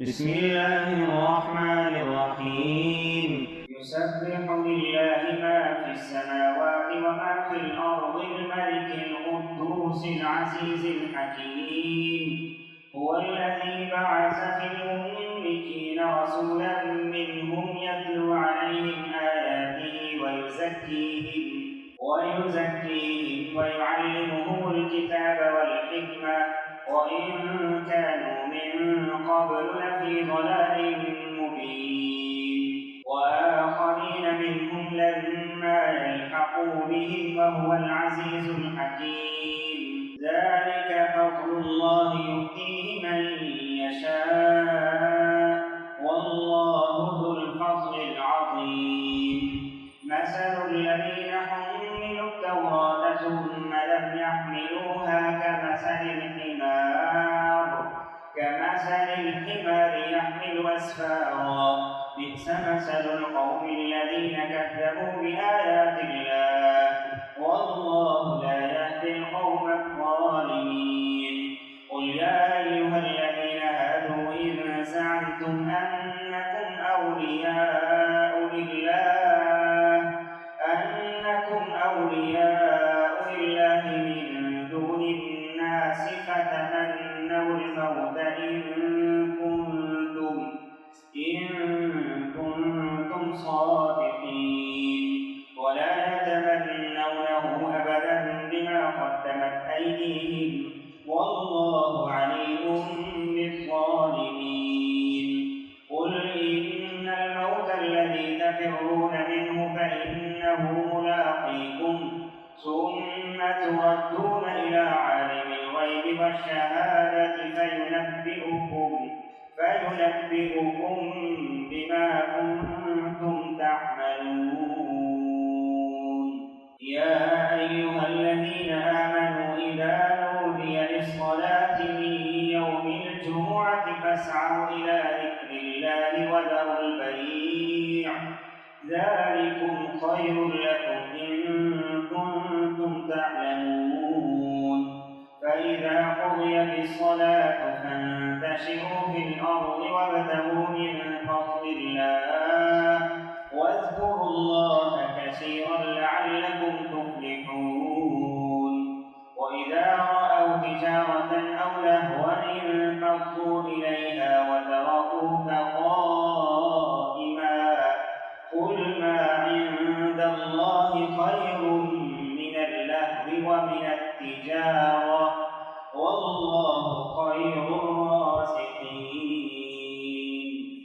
بسم الله الرحمن الرحيم. يسبح لله ما في السماوات وما في الأرض الملك القدوس العزيز الحكيم. هو الذي بعث في الأميين رسولا منهم يتلو عليهم آياته ويزكيهم ويعلمهم الكتاب والحكمة وإن كانوا من قبل لفي ضلال مبين. وآخرين منهم لما يلحقوا بهم وهو العزيز الحكيم. ذلك فضل الله يؤتيه من يشاء والله ذو الفضل العظيم. مثل الذين حملوا التوراة ثم لم يحملوها كمثل الحمار يحمل أسفارا بئس مثل القوم الذين كذبوا بآيات الله والله لا يهدي القوم الظالمين. قل يا أيها الذين هادوا إن زعمتم أنكم أولياء لله من دون الناس فتمنوا الموت إن كنتم صادقين ولا يتمنونه أبدا بما قدمت أيديهم والله عليم بالظالمين. قل إن الموت الذي تفرون منه فإنه ملاقيكم ثم تردون إلى عالم الغيب والشهادة فينبئكم بما كنتم تعملون. يا أيها الذين آمنوا إذا نودي للصلاة من يوم الجمعة فاسعوا إلى ذكر الله وذروا البيع ذلكم خير لكم إن كنتم تعلمون. فإذا قضيت الصلاة فانتشروا في الأرض وابتغوا من فضل الله واذكروا الله كثيرا لعلكم